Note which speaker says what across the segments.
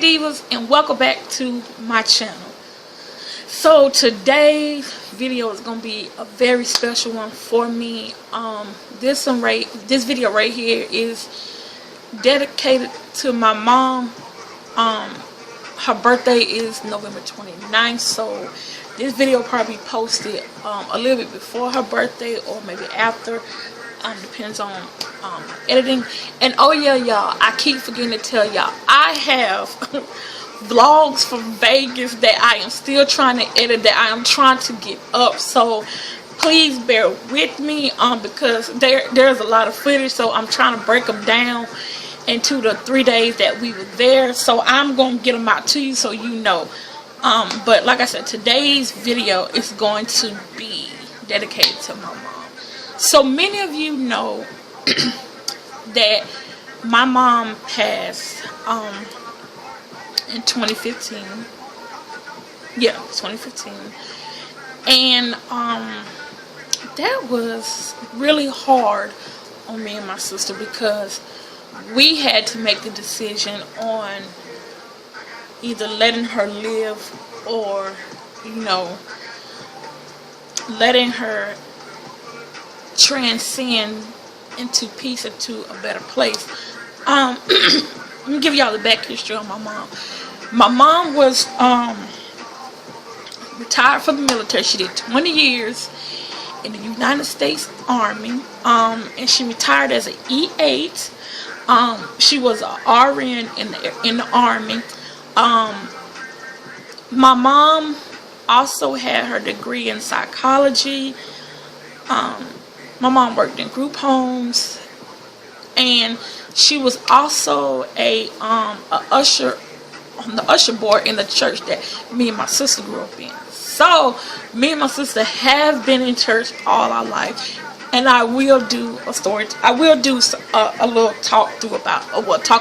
Speaker 1: Divas, and welcome back to my channel. So today's video is gonna be a very special one for me. This video right here is dedicated to my mom. Her birthday is November 29th, so this video will probably be posted a little bit before her birthday or maybe after. Depends on editing. And oh yeah, y'all, I keep forgetting to tell y'all, I have vlogs from Vegas that I am still trying to edit, that I am trying to get up. So please bear with me because there's a lot of footage, so I'm trying to break them down into the 3 days that we were there. So I'm gonna get them out to you so you know. But like I said, today's video is going to be dedicated to my mom. So many of you know that my mom passed in 2015. Yeah, 2015. And that was really hard on me and my sister because we had to make the decision on either letting her live or, you know, letting her transcend into peace, into a better place. Let me give y'all the back history on my mom. My mom was retired from the military. She did 20 years in the United States Army, and she retired as an E8. She was an RN in the Army. My mom also had her degree in psychology. My mom worked in group homes, and she was also a usher on the usher board in the church that me and my sister grew up in. So me and my sister have been in church all our life, and I will do a story. I will do a little talk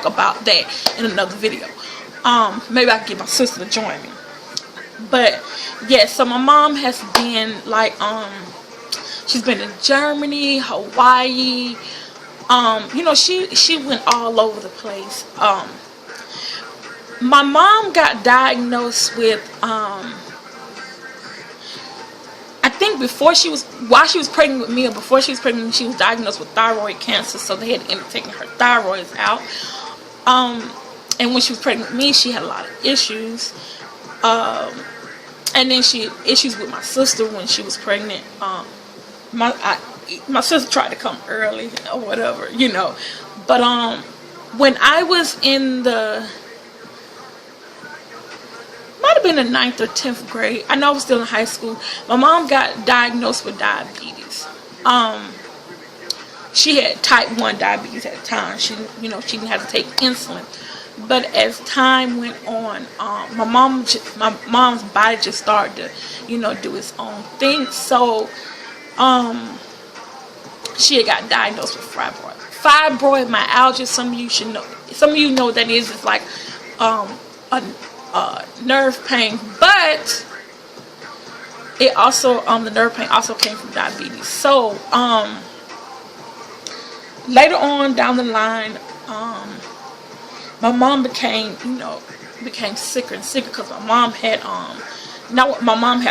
Speaker 1: about that in another video. Maybe I can get my sister to join me. But yeah, so my mom has been like she's been in Germany, Hawaii. You know, she went all over the place. My mom got diagnosed with I think while she was pregnant with me, or before she was pregnant, she was diagnosed with thyroid cancer, so they had to end up taking her thyroids out. And when she was pregnant with me, she had a lot of issues. And then she had issues with my sister when she was pregnant. My sister tried to come early or whatever, you know. But when I was in might have been the 9th or 10th grade, I know I was still in high school, my mom got diagnosed with diabetes. She had type 1 diabetes at the time. She didn't have to take insulin. But as time went on, my mom's body just started to, you know, do its own thing. So she had got diagnosed with fibromyalgia. Some of you should know. Some of you know what that is. It's like a nerve pain, but it also the nerve pain also came from diabetes. So later on down the line, my mom became sicker and sicker because my mom had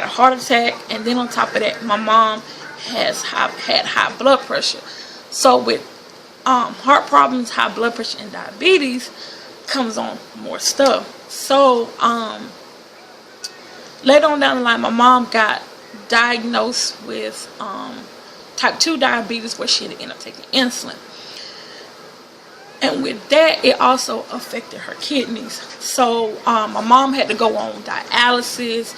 Speaker 1: a heart attack, and then on top of that, my mom had high blood pressure. So with heart problems, high blood pressure, and diabetes comes on more stuff. So later on down the line, my mom got diagnosed with type 2 diabetes, where she had to end up taking insulin. And with that, it also affected her kidneys. So my mom had to go on dialysis,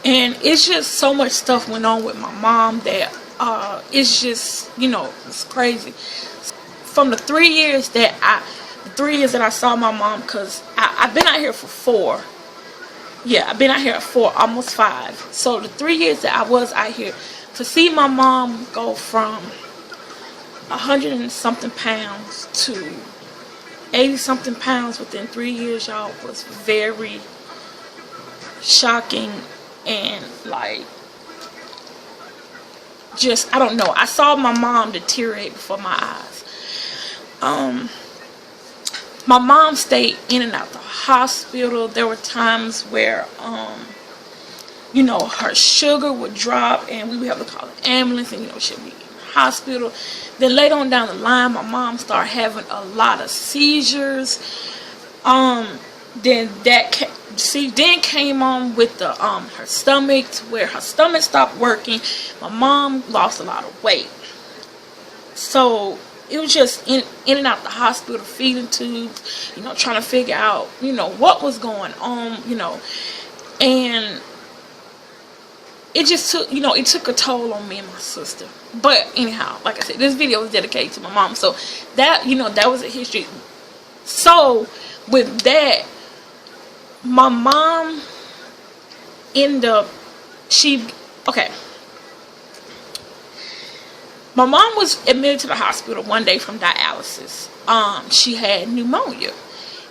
Speaker 1: and it's just so much stuff went on with my mom that it's just, you know, it's crazy. From the 3 years that I saw my mom, because I've been out here for 4. Yeah, I've been out here for almost 5. So the 3 years that I was out here, to see my mom go from 100 and something pounds to 80 something pounds within 3 years, y'all, was very shocking. And like, just, I don't know, I saw my mom deteriorate before my eyes. my mom stayed in and out the hospital. There were times where you know, her sugar would drop and we would have to call an ambulance, and you know, she'd be in the hospital. Then later on down the line, my mom started having a lot of seizures. Then then came on with the her stomach, to where her stomach stopped working. My mom lost a lot of weight. So it was just in and out the hospital, feeding tubes, you know, trying to figure out, you know, what was going on, you know. And it just took, you know, it took a toll on me and my sister. But anyhow, like I said, this video is dedicated to my mom. So that, you know, that was a history. So with that, my mom ended up, okay. My mom was admitted to the hospital one day from dialysis. She had pneumonia.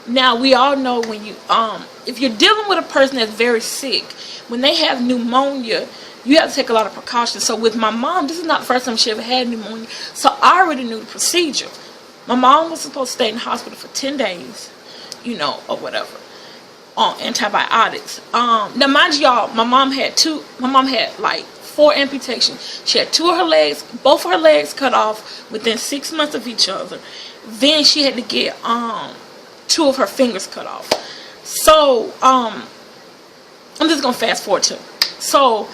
Speaker 1: Now, we all know when you, if you're dealing with a person that's very sick, when they have pneumonia, you have to take a lot of precautions. So with my mom, this is not the first time she ever had pneumonia. So I already knew the procedure. My mom was supposed to stay in the hospital for 10 days, you know, or whatever, on antibiotics. Now, mind you, y'all, my mom had like 4 amputations. She had 2 of her legs, both of her legs cut off within 6 months of each other. Then she had to get 2 of her fingers cut off. So I'm just gonna fast forward to. So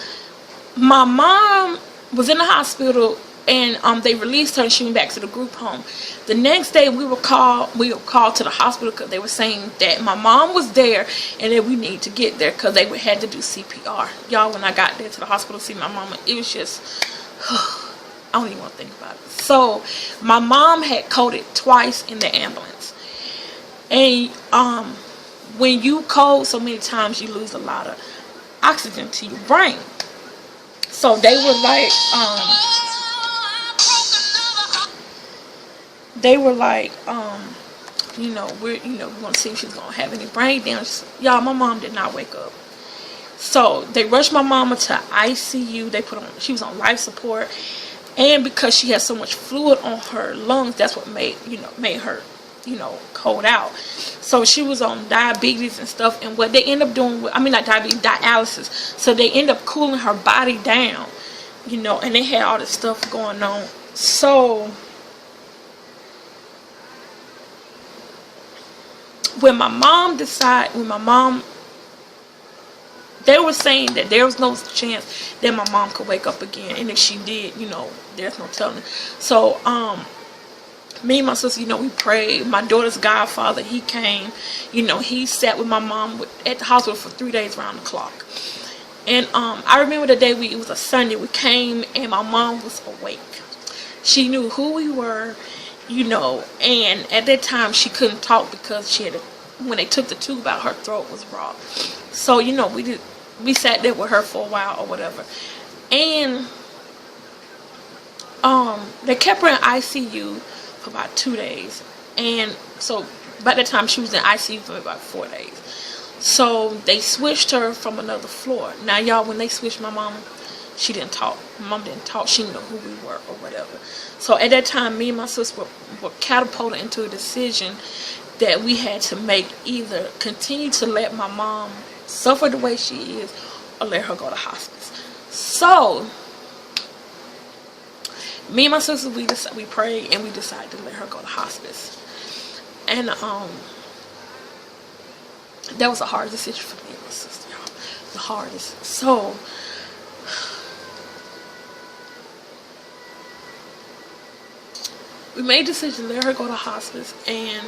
Speaker 1: my mom was in the hospital, and they released her and she went back to the group home. The next day we were called to the hospital because they were saying that my mom was there and that we need to get there because they had to do CPR. Y'all, when I got there to the hospital to see my mama, it was just I don't even want to think about it. So my mom had coded twice in the ambulance. And when you code so many times, you lose a lot of oxygen to your brain. So they were like, you know, we're going to see if she's going to have any brain damage. Y'all, my mom did not wake up. So they rushed my mama to ICU. She was on life support. And because she had so much fluid on her lungs, that's what made her, you know, cold out. So she was on diabetes and stuff. And what they end up doing, not diabetes, dialysis. So they end up cooling her body down, you know, and they had all this stuff going on. So when my mom, they were saying that there was no chance that my mom could wake up again. And if she did, you know, there's no telling. So, me and my sister, you know, we prayed. My daughter's godfather, he came. You know, he sat with my mom at the hospital for 3 days around the clock. And I remember the day it was a Sunday, we came and my mom was awake. She knew who we were, you know, and at that time she couldn't talk because when they took the tube out, her throat was raw. So, you know, we sat there with her for a while or whatever. And they kept her in ICU for about 2 days. And so by that time she was in ICU for about 4 days. So they switched her from another floor. Now, y'all, when they switched my mom, she didn't talk. My mom didn't talk. She didn't know who we were or whatever. So at that time, me and my sister were catapulted into a decision that we had to make: either continue to let my mom suffer the way she is or let her go to hospice. So me and my sister, we prayed and we decided to let her go to hospice. And that was the hardest decision for me and my sister, y'all. The hardest. So we made a decision to let her go to hospice, and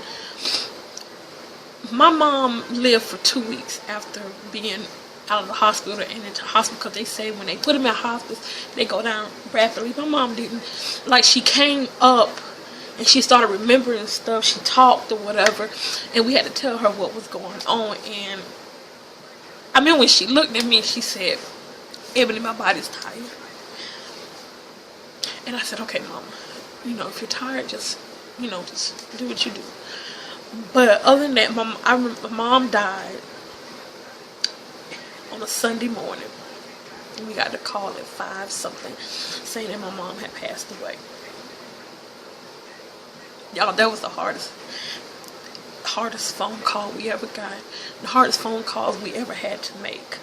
Speaker 1: my mom lived for 2 weeks after being out of the hospital and into hospital, because they say when they put them in hospice, they go down rapidly. My mom didn't. Like, she came up and she started remembering stuff. She talked or whatever, and we had to tell her what was going on. And I mean, when she looked at me, she said, "Ebony, my body's tired." And I said, "Okay, Mama, you know, if you're tired, just do what you do." But other than that, I remember my mom died on a Sunday morning. And we got the call at 5 something saying that my mom had passed away. Y'all, that was the hardest hardest phone call we ever got, the hardest phone calls we ever had to make.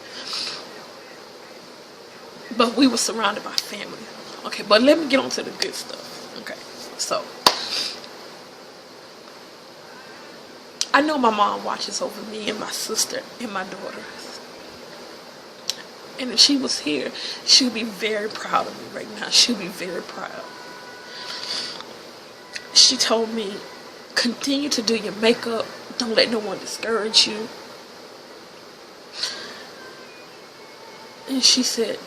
Speaker 1: But we were surrounded by family. Okay, but let me get on to the good stuff. Okay, so I know my mom watches over me and my sister and my daughter. And if she was here, she would be very proud of me right now. She would be very proud. She told me, continue to do your makeup. Don't let no one discourage you. And she said,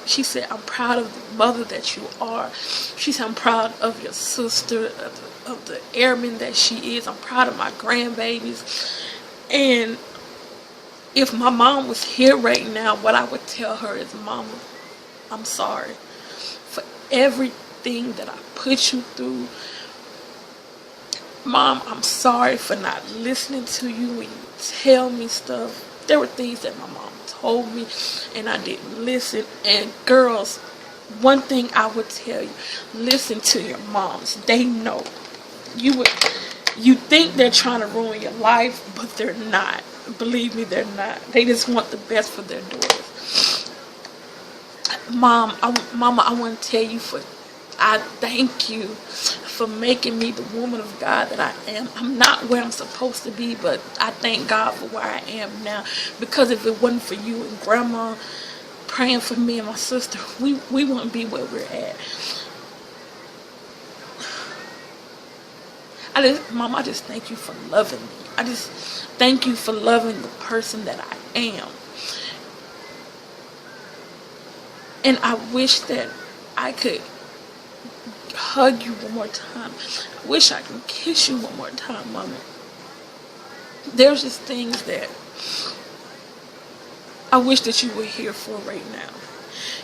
Speaker 1: she said, I'm proud of the mother that you are. She said, I'm proud of your sister, of the airman that she is. I'm proud of my grandbabies. And if my mom was here right now, what I would tell her is, Mama, I'm sorry for everything that I put you through. Mom, I'm sorry for not listening to you when you tell me stuff. There were things that my mom told me and I didn't listen. And girls, one thing I would tell you, listen to your moms. They know. You think they're trying to ruin your life, but they're not. Believe me, they're not. They just want the best for their daughters. Mama, I want to tell you I thank you for making me the woman of God that I am. I'm not where I'm supposed to be, but I thank God for where I am now. Because if it wasn't for you and Grandma praying for me and my sister, we wouldn't be where we're at. Mom, I just thank you for loving me. I just thank you for loving the person that I am. And I wish that I could hug you one more time. I wish I could kiss you one more time, Mama. There's just things that I wish that you were here for right now.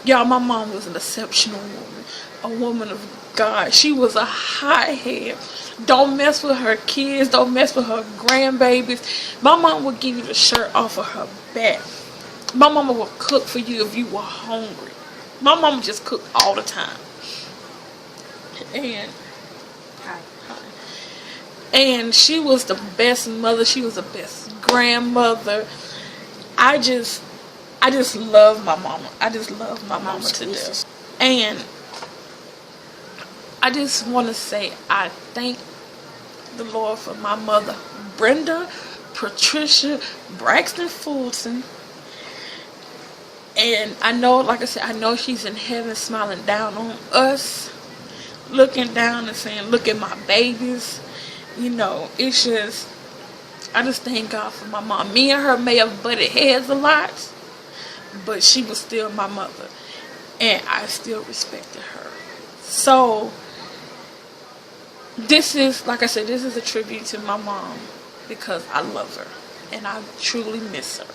Speaker 1: Y'all, my mom was an exceptional woman. A woman of God. She was a hothead. Don't mess with her kids. Don't mess with her grandbabies. My mom would give you the shirt off of her back. My mama would cook for you if you were hungry. My mama just cooked all the time. And she was the best mother. She was the best grandmother. I just love my mama. I just love my mama to death. And I just want to say I thank the Lord for my mother, Brenda Patricia Braxton Fulton. And I know, like I said, I know she's in heaven smiling down on us, looking down and saying, look at my babies. It's just, I just thank God for my mom. Me and her may have butted heads a lot, but she was still my mother. And I still respected her. So, this is, like I said, this is a tribute to my mom because I love her and I truly miss her.